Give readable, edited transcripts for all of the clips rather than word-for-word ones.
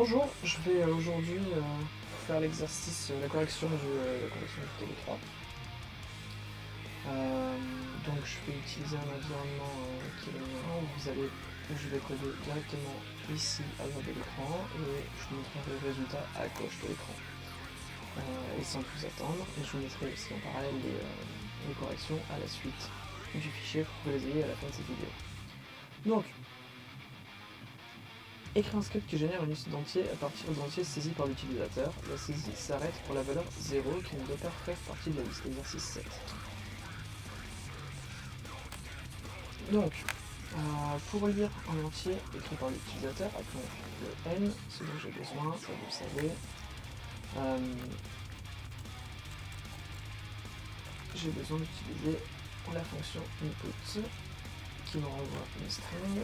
Bonjour, je vais aujourd'hui faire l'exercice, la correction du TB3. Donc je vais utiliser un environnement qui est le mien, où je vais coder directement ici à droite de l'écran et je vous montrerai le résultat à gauche de l'écran. Et sans plus attendre, je vous mettrai aussi en parallèle les corrections à la suite du fichier pour que vous les ayez à la fin de cette vidéo. Donc, écrire un script qui génère une liste d'entiers à partir d'entiers saisis par l'utilisateur. La saisie s'arrête pour la valeur 0 qui ne doit pas faire partie de la liste. Exercice 7. Donc, pour lire un entier écrit par l'utilisateur, appelons le n, ce dont j'ai besoin, ça vous le savez. J'ai besoin d'utiliser la fonction input qui me renvoie une string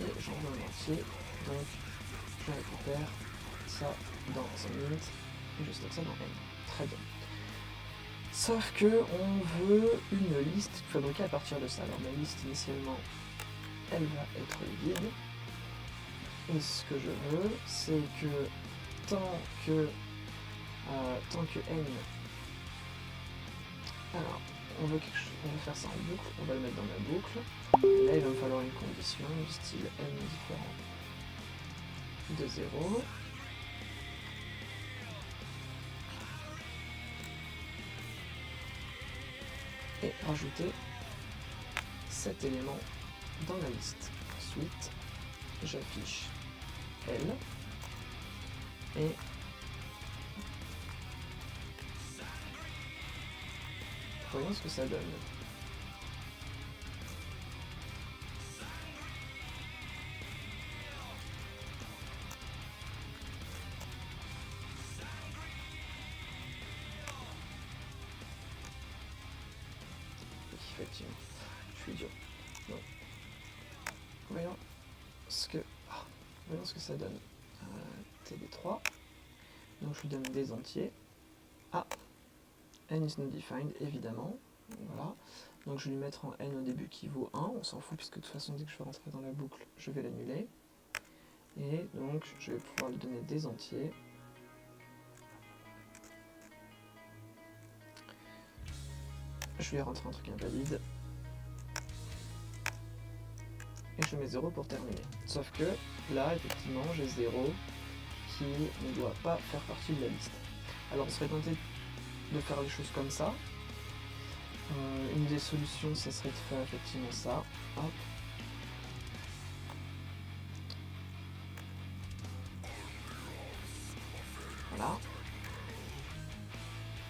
et j'envoie un entier. Donc je récupère ça dans un int et je stocke ça dans n. Très bien. Sauf que on veut une liste fabriquée à partir de ça. Alors ma liste initialement, elle va être vide. Et ce que je veux, c'est que tant que n. Alors, on veut faire ça en boucle, on va le mettre dans la boucle. Et là, il va me falloir une condition du style n différent de 0. Et rajouter cet élément dans la liste. Ensuite, j'affiche L et voyons ce que ça donne. Effectivement, je suis dur. Donc, voyons ce que ça donne. TB3. Donc je lui donne des entiers. N is not defined, évidemment. Voilà. Donc je vais lui mettre en n au début qui vaut 1. On s'en fout puisque de toute façon dès que je vais rentrer dans la boucle, je vais l'annuler. Et donc je vais pouvoir lui donner des entiers. Je vais rentrer un truc invalide. Et je mets 0 pour terminer. Sauf que là, effectivement, j'ai 0 qui ne doit pas faire partie de la liste. Alors on serait tenté de faire les choses comme ça. Une des solutions, ça serait de faire effectivement ça. Hop. Voilà.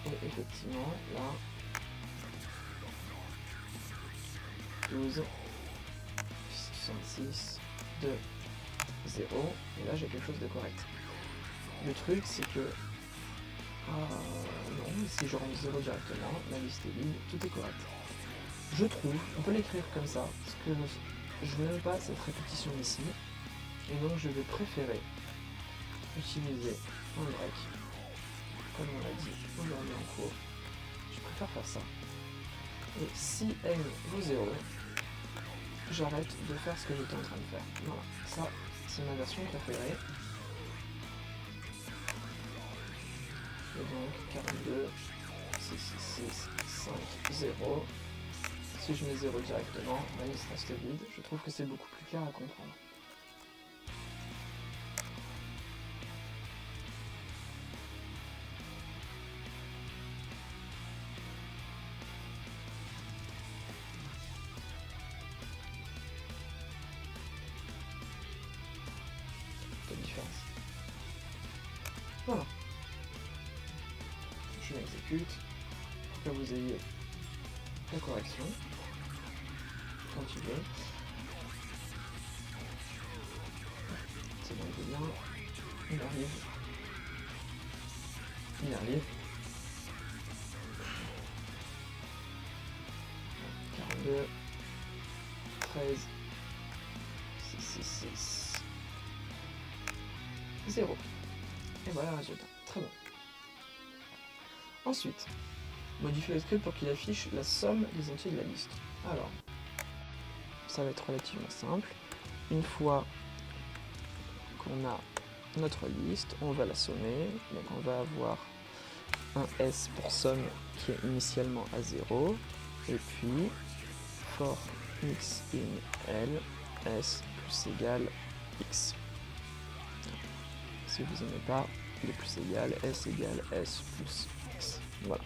Et effectivement, là, 12, 66, 2, 0. Et là, j'ai quelque chose de correct. Le truc, c'est que non, si je rentre 0 directement, la liste est vide, tout est correct. Je trouve, on peut l'écrire comme ça, parce que je n'aime pas cette répétition ici, et donc je vais préférer utiliser un break, comme on l'a dit aujourd'hui en cours. Je préfère faire ça. Et si n vaut 0, j'arrête de faire ce que j'étais en train de faire. Voilà, ça c'est ma version préférée. Et donc 42, 6, 6, 6, 5, 0. Si je mets 0 directement, la liste reste vide. Je trouve que c'est beaucoup plus clair à comprendre. Quelle différence. Voilà. Je l'exécute pour que vous ayez la correction quand tu veux. C'est bon, il est bien. Il arrive. 42, 13, 6, 6, 6, 0. Et voilà le résultat. Très bon. Ensuite, modifier le script pour qu'il affiche la somme des entiers de la liste. Alors, ça va être relativement simple. Une fois qu'on a notre liste, on va la sommer, donc on va avoir un S pour somme qui est initialement à 0, et puis for x in L, S plus égal x. Si vous n'aimez pas, il est plus égal, S égale S plus x. Voilà.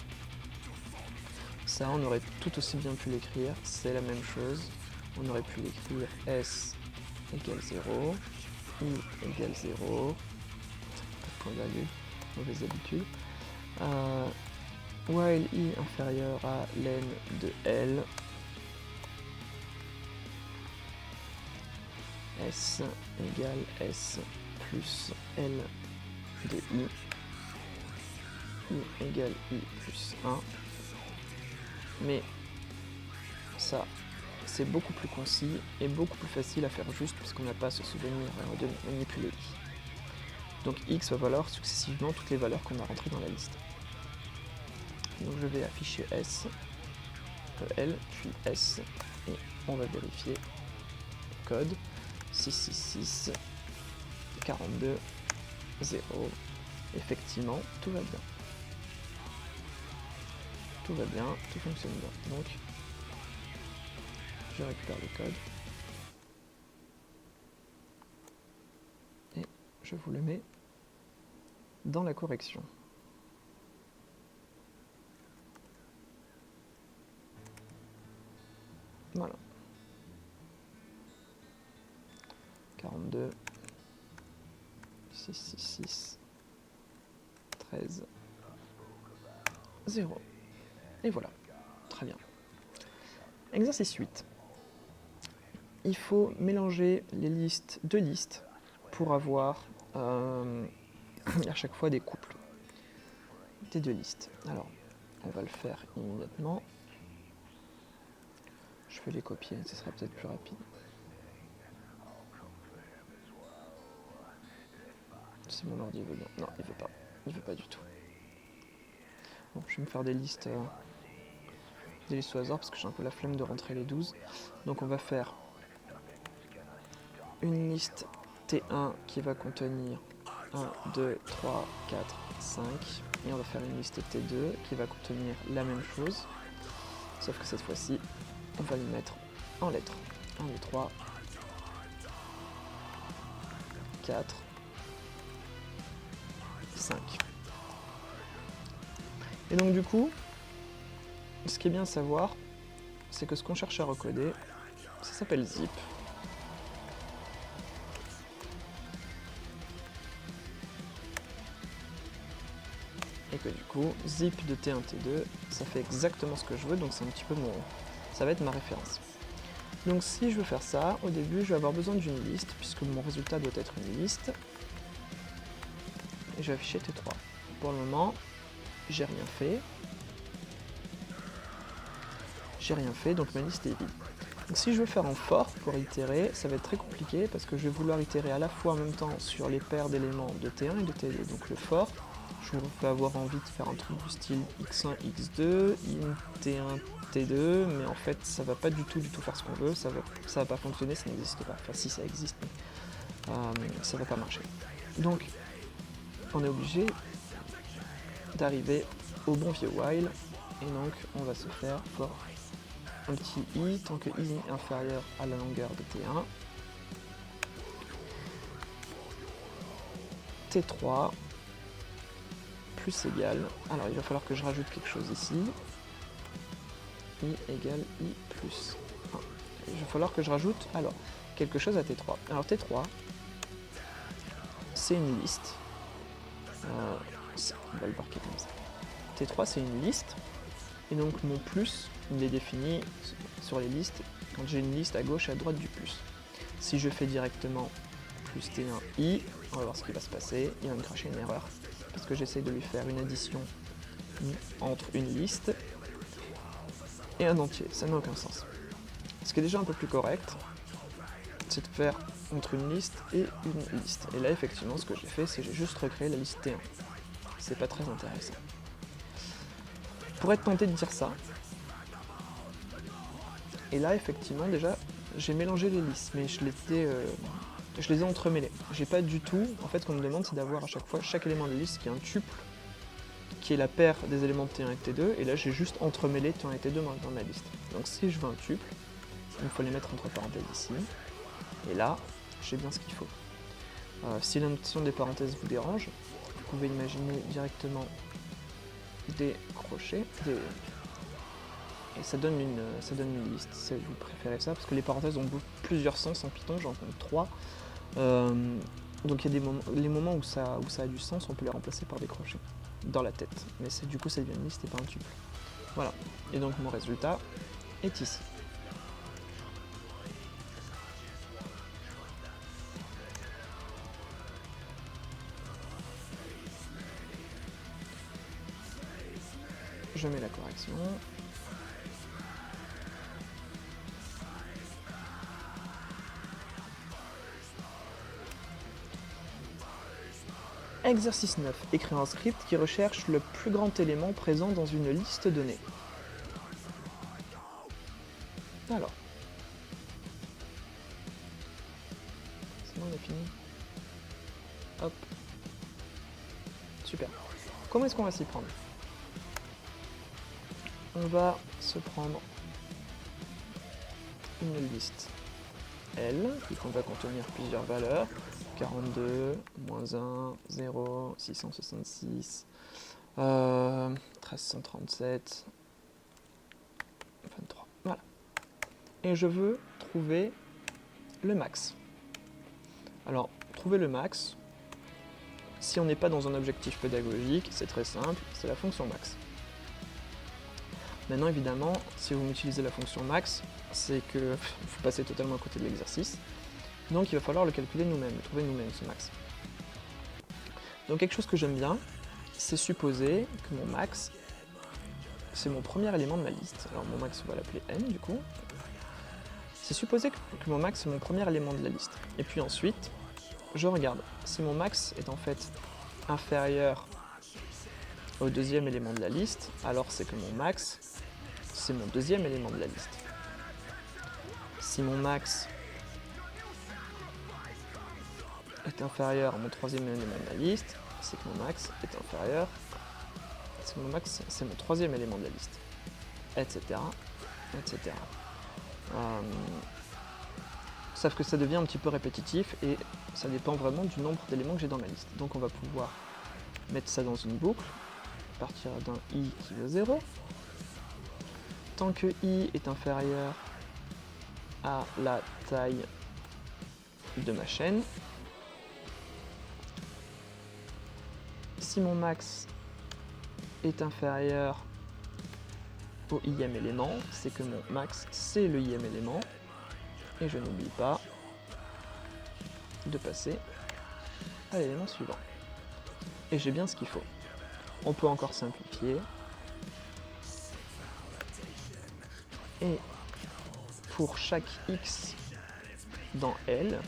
Ça, on aurait tout aussi bien pu l'écrire, c'est la même chose. On aurait pu l'écrire S égale 0, I égale 0, pas de point virgule, mauvaise habitude. While I inférieur à len de L, S égale S plus L de I égale I plus 1. Mais ça, c'est beaucoup plus concis et beaucoup plus facile à faire juste puisqu'on n'a pas à se souvenir de manipuler I. Donc X va valoir successivement toutes les valeurs qu'on a rentrées dans la liste. Donc je vais afficher S, L, puis S, et on va vérifier le code 666 42 0. Effectivement, tout va bien. Tout va bien, tout fonctionne bien. Donc, je récupère le code et je vous le mets dans la correction. Voilà. 42 666 13 0. Et voilà, très bien. Exercice 8. Il faut mélanger les listes, deux listes, pour avoir à chaque fois des couples des deux listes. Alors, on va le faire immédiatement. Je vais les copier, ce sera peut-être plus rapide. Si mon ordi veut bien. Non, il veut pas. Il veut pas du tout. Bon, je vais me faire des listes au hasard parce que j'ai un peu la flemme de rentrer les 12. Donc on va faire une liste T1 qui va contenir 1, 2, 3, 4, 5. Et on va faire une liste T2 qui va contenir la même chose. Sauf que cette fois-ci, on va les mettre en lettres. 1, 2, 3, 4, 5. Et donc du coup, ce qui est bien à savoir, c'est que ce qu'on cherche à recoder, ça s'appelle zip. Et que du coup, zip de T1, T2, ça fait exactement ce que je veux, donc c'est un petit peu ça va être ma référence. Donc si je veux faire ça, au début, je vais avoir besoin d'une liste, puisque mon résultat doit être une liste. Et je vais afficher T3. Pour le moment, j'ai rien fait. Donc ma liste est vide. Donc si je veux faire en for pour itérer, ça va être très compliqué parce que je vais vouloir itérer à la fois en même temps sur les paires d'éléments de T1 et de T2. Donc le for, je vais avoir envie de faire un truc du style x1, x2, in T1, T2, mais en fait ça va pas du tout faire ce qu'on veut, ça va pas fonctionner, ça n'existe pas. Enfin si ça existe, mais ça va pas marcher. Donc on est obligé d'arriver au bon vieux while, et donc on va se faire for un petit i, tant que i est inférieur à la longueur de T1. T3 plus égal, alors il va falloir que je rajoute quelque chose ici, i égale i plus 1. Il va falloir que je rajoute alors quelque chose à T3. Alors T3, c'est une liste, on va le marquer comme ça. T3 c'est une liste, et donc mon plus, il est défini sur les listes quand j'ai une liste à gauche et à droite du plus. Si je fais directement plus T1i, on va voir ce qui va se passer, il va me cracher une erreur, parce que j'essaie de lui faire une addition entre une liste et un entier, ça n'a aucun sens. Ce qui est déjà un peu plus correct, c'est de faire entre une liste et une liste. Et là effectivement ce que j'ai fait, c'est que j'ai juste recréé la liste T1. C'est pas très intéressant. Pour être tenté de dire ça, et là effectivement déjà j'ai mélangé les listes, mais je l'étais je les ai entremêlés. J'ai pas du tout, en fait, ce qu'on me demande, c'est d'avoir à chaque fois chaque élément de la liste qui est un tuple, qui est la paire des éléments de T1 et T2, et là j'ai juste entremêlé T1 et T2 dans ma liste. Donc si je veux un tuple, il me faut les mettre entre parenthèses ici, et là, j'ai bien ce qu'il faut. Si la notation des parenthèses vous dérange, vous pouvez imaginer directement des crochets, et ça donne une liste, si vous préférez ça, parce que les parenthèses ont plusieurs sens en Python, j'en compte 3. Donc il y a les moments où ça a du sens, on peut les remplacer par des crochets dans la tête. Mais du coup ça devient une liste et pas un tuple. Voilà, et donc mon résultat est ici. Je mets la correction. Exercice 9. Écrire un script qui recherche le plus grand élément présent dans une liste donnée. Alors. C'est bon, on a fini. Hop. Super. Comment est-ce qu'on va s'y prendre? On va se prendre une liste L, qui va contenir plusieurs valeurs. 42, moins 1, 0, 666, 1337, 23. Voilà. Et je veux trouver le max. Alors, trouver le max, si on n'est pas dans un objectif pédagogique, c'est très simple, c'est la fonction max. Maintenant, évidemment, si vous utilisez la fonction max, c'est que faut passer totalement à côté de l'exercice. Donc il va falloir le calculer nous-mêmes, le trouver nous-mêmes ce max. Donc quelque chose que j'aime bien, c'est supposer que mon max, c'est mon premier élément de ma liste. Alors mon max, on va l'appeler n du coup. C'est supposer que mon max, c'est mon premier élément de la liste. Et puis ensuite, je regarde. Si mon max est en fait inférieur au deuxième élément de la liste, alors c'est que mon max, c'est mon deuxième élément de la liste. Si mon max est inférieur à mon troisième élément de la liste, c'est que mon max est inférieur, c'est que mon max c'est mon troisième élément de la liste, etc. etc. Sauf que ça devient un petit peu répétitif et ça dépend vraiment du nombre d'éléments que j'ai dans ma liste. Donc on va pouvoir mettre ça dans une boucle, partir d'un i qui vaut 0. Tant que i est inférieur à la taille de ma chaîne, si mon max est inférieur au ième élément, c'est que mon max c'est le ième élément, et je n'oublie pas de passer à l'élément suivant. Et j'ai bien ce qu'il faut. On peut encore simplifier. Et pour chaque x dans L,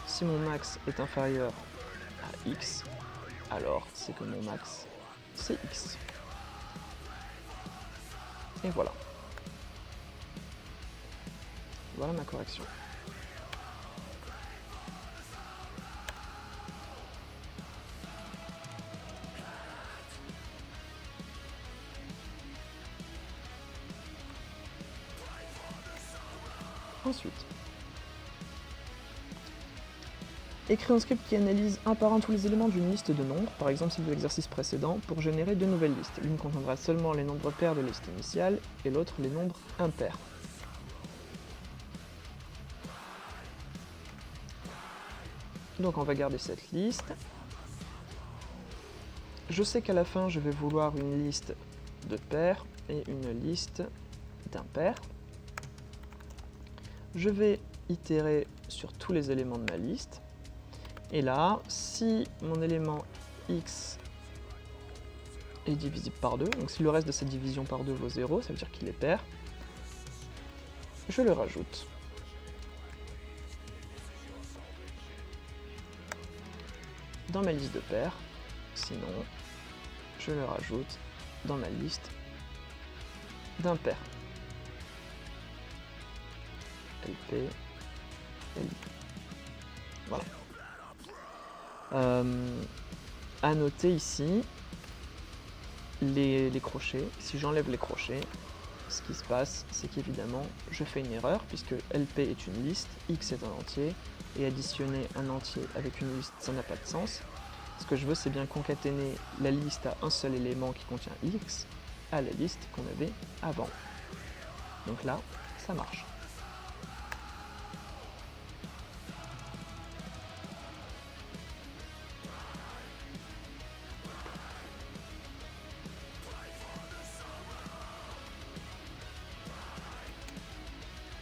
si mon max est inférieur à x, alors c'est que mon max c'est x. Et voilà. Voilà ma correction. Ensuite, écrire un script qui analyse un par un tous les éléments d'une liste de nombres, par exemple celle de l'exercice précédent, pour générer deux nouvelles listes. L'une contiendra seulement les nombres pairs de la liste initiale et l'autre les nombres impairs. Donc on va garder cette liste. Je sais qu'à la fin je vais vouloir une liste de pairs et une liste d'impairs. Je vais itérer sur tous les éléments de ma liste. Et là, si mon élément x est divisible par 2, donc si le reste de cette division par 2 vaut 0, ça veut dire qu'il est pair, je le rajoute. Dans ma liste de pairs, sinon je le rajoute dans ma liste d'impairs. LP L. Voilà. À noter ici, les crochets. Si j'enlève les crochets, ce qui se passe, c'est qu'évidemment, je fais une erreur, puisque LP est une liste, X est un entier, et additionner un entier avec une liste, ça n'a pas de sens. Ce que je veux, c'est bien concaténer la liste à un seul élément qui contient X à la liste qu'on avait avant. Donc là, ça marche.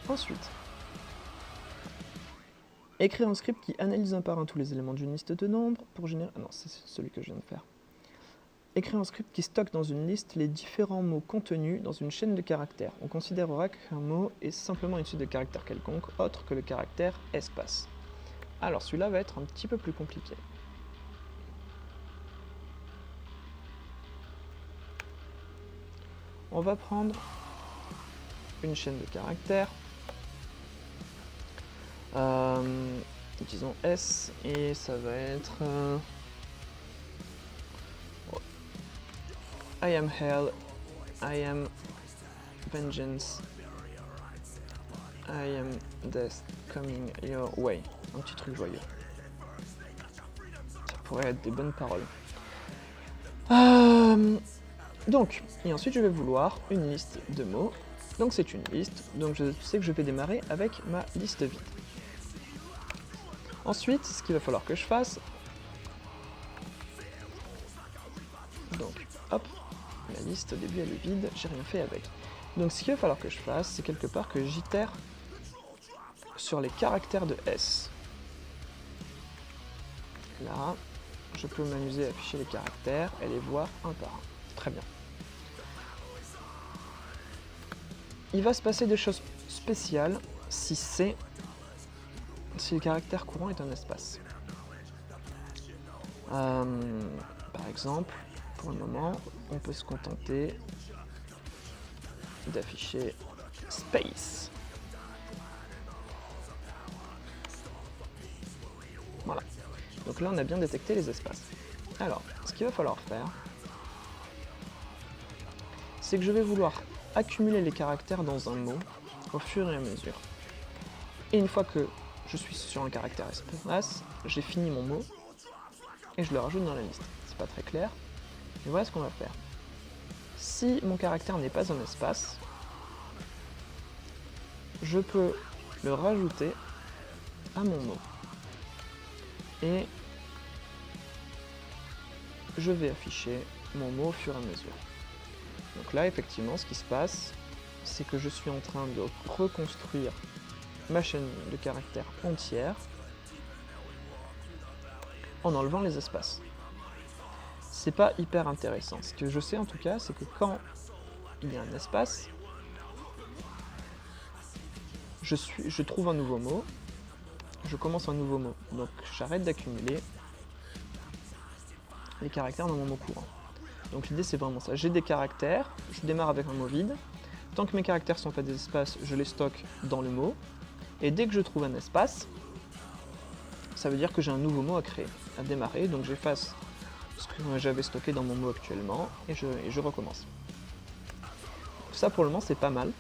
Ensuite, écrire un script qui analyse un par un tous les éléments d'une liste de nombres pour générer... Ah non, c'est celui que je viens de faire. Écrire un script qui stocke dans une liste les différents mots contenus dans une chaîne de caractères. On considérera qu'un mot est simplement une suite de caractères quelconque, autre que le caractère espace. Alors celui-là va être un petit peu plus compliqué. On va prendre une chaîne de caractères, disons S, et ça va être I am hell, I am vengeance, I am death coming your way. Un petit truc joyeux. Ça pourrait être des bonnes paroles. Donc, et ensuite je vais vouloir une liste de mots. Donc c'est une liste, donc je sais que je vais démarrer avec ma liste vide. Ensuite, ce qu'il va falloir que je fasse, donc hop, la liste au début elle est vide, j'ai rien fait avec. Donc ce qu'il va falloir que je fasse, c'est quelque part que j'itère sur les caractères de S. Là, je peux m'amuser à afficher les caractères et les voir un par un. Très bien. Il va se passer des choses spéciales si le caractère courant est un espace. Par exemple, pour le moment, on peut se contenter d'afficher space. Voilà. Donc là, on a bien détecté les espaces. Alors, ce qu'il va falloir faire, c'est que je vais vouloir accumuler les caractères dans un mot au fur et à mesure. Et une fois que je suis sur un caractère espace, j'ai fini mon mot et je le rajoute dans la liste. C'est pas très clair, mais voilà ce qu'on va faire. Si mon caractère n'est pas un espace, je peux le rajouter à mon mot. Et je vais afficher mon mot au fur et à mesure. Donc là, effectivement, ce qui se passe, c'est que je suis en train de reconstruire ma chaîne de caractères entière en enlevant les espaces. C'est pas hyper intéressant. Ce que je sais en tout cas, c'est que quand il y a un espace, je trouve un nouveau mot, je commence un nouveau mot. Donc j'arrête d'accumuler les caractères dans mon mot courant. Donc l'idée c'est vraiment ça. J'ai des caractères, je démarre avec un mot vide. Tant que mes caractères ne sont pas des espaces, je les stocke dans le mot. Et dès que je trouve un espace, ça veut dire que j'ai un nouveau mot à créer, à démarrer. Donc j'efface ce que j'avais stocké dans mon mot actuellement et je recommence. Ça pour le moment c'est pas mal.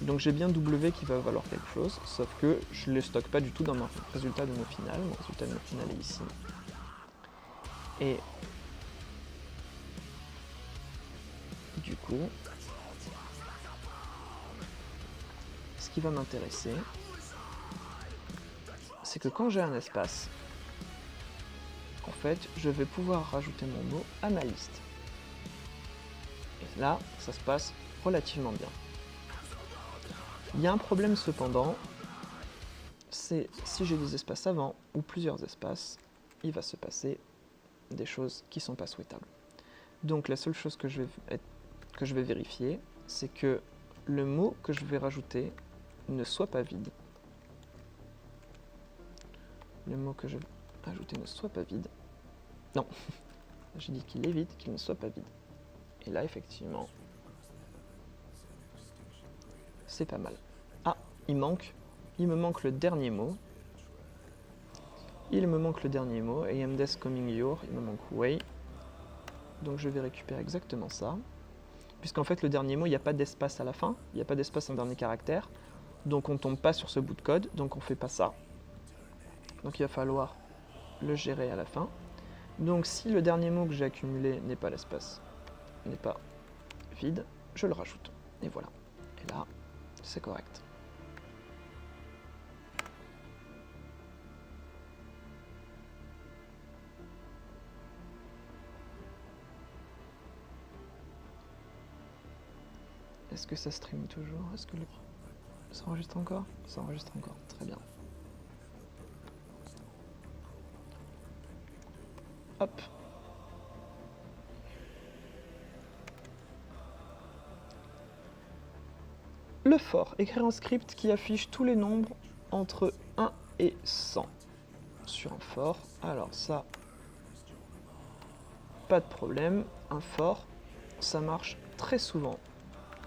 Donc j'ai bien W qui va valoir quelque chose, sauf que je ne les stocke pas du tout dans mon résultat de mot final. Mon résultat de mot final est ici. Et du coup, ce qui va m'intéresser, c'est que quand j'ai un espace, en fait, je vais pouvoir rajouter mon mot à ma liste. Et là, ça se passe relativement bien. Il y a un problème cependant, c'est si j'ai des espaces avant ou plusieurs espaces, il va se passer des choses qui ne sont pas souhaitables. Donc la seule chose que je vais vérifier, c'est que le mot que je vais rajouter ne soit pas vide. Le mot que je vais rajouter ne soit pas vide. Non, j'ai dit qu'il est vide, qu'il ne soit pas vide. Et là, effectivement, c'est pas mal. Ah, il me manque le dernier mot. Il me manque le dernier mot, am death coming your, il me manque way. Donc je vais récupérer exactement ça. Puisqu'en fait le dernier mot, il n'y a pas d'espace à la fin, il n'y a pas d'espace en dernier caractère. Donc on ne tombe pas sur ce bout de code, donc on ne fait pas ça. Donc il va falloir le gérer à la fin. Donc si le dernier mot que j'ai accumulé n'est pas l'espace, n'est pas vide, je le rajoute. Et voilà. Et là, c'est correct. Est-ce que ça stream toujours? Est-ce que ça enregistre encore? Ça enregistre encore, très bien. Hop. Le for, écrire un script qui affiche tous les nombres entre 1 et 100 sur un for. Alors ça, pas de problème. Un for, ça marche très souvent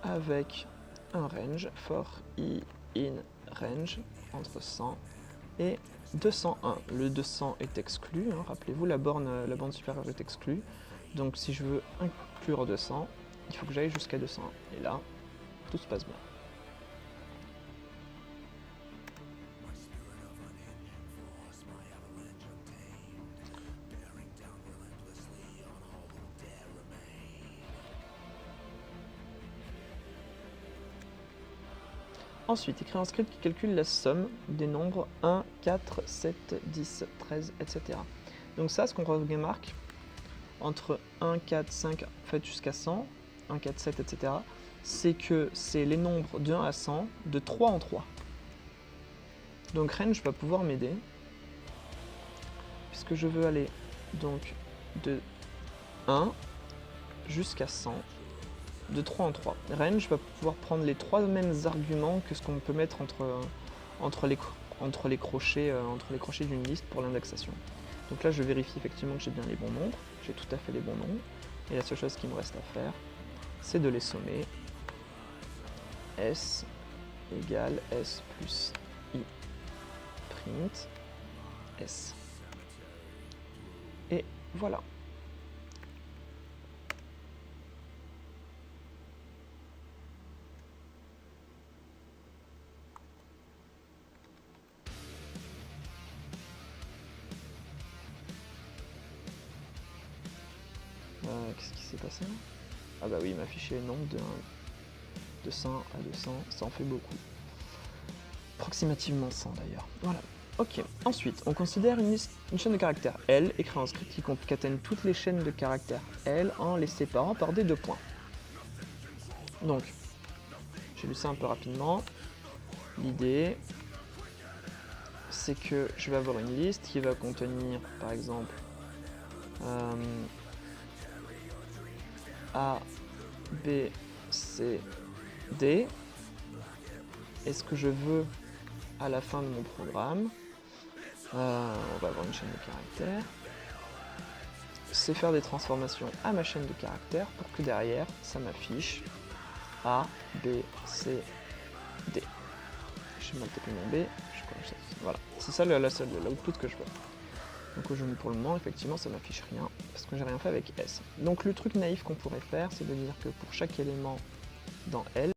avec un range, for i in range, entre 100 et 201. Le 200 est exclu, hein, rappelez-vous, la borne supérieure est exclue. Donc si je veux inclure 200, il faut que j'aille jusqu'à 201. Et là, tout se passe bien. Ensuite, écrire un script qui calcule la somme des nombres 1, 4, 7, 10, 13, etc. Donc ça, ce qu'on remarque, entre 1, 4, 5, en fait jusqu'à 100, 1, 4, 7, etc., c'est que c'est les nombres de 1 à 100, de 3 en 3. Donc range va pouvoir m'aider, puisque je veux aller donc de 1 jusqu'à 100, de 3 en 3. Range va pouvoir prendre les trois mêmes arguments que ce qu'on peut mettre entre les crochets d'une liste pour l'indexation. Donc là, je vérifie effectivement que j'ai bien les bons nombres, j'ai tout à fait les bons nombres, et la seule chose qui me reste à faire, c'est de les sommer. S égale S plus I print S. Et voilà. Qu'est-ce qui s'est passé? Ah bah oui, il m'a affiché les nombres de 100 à 200, ça en fait beaucoup. Approximativement 100 d'ailleurs. Voilà. Ok, ensuite, on considère une chaîne de caractères L, écrit un script qui concatène toutes les chaînes de caractères L en les séparant par des 2 points. Donc, j'ai lu ça un peu rapidement. L'idée, c'est que je vais avoir une liste qui va contenir, par exemple, A, B, C, D. Et ce que je veux à la fin de mon programme, on va avoir une chaîne de caractères, c'est faire des transformations à ma chaîne de caractères pour que derrière, ça m'affiche A, B, C, D. Je mets mon B, je corrige ça. Voilà, c'est ça l'output que je veux. Donc pour le moment, effectivement, ça m'affiche rien, parce que j'ai rien fait avec S. Donc le truc naïf qu'on pourrait faire, c'est de dire que pour chaque élément dans L,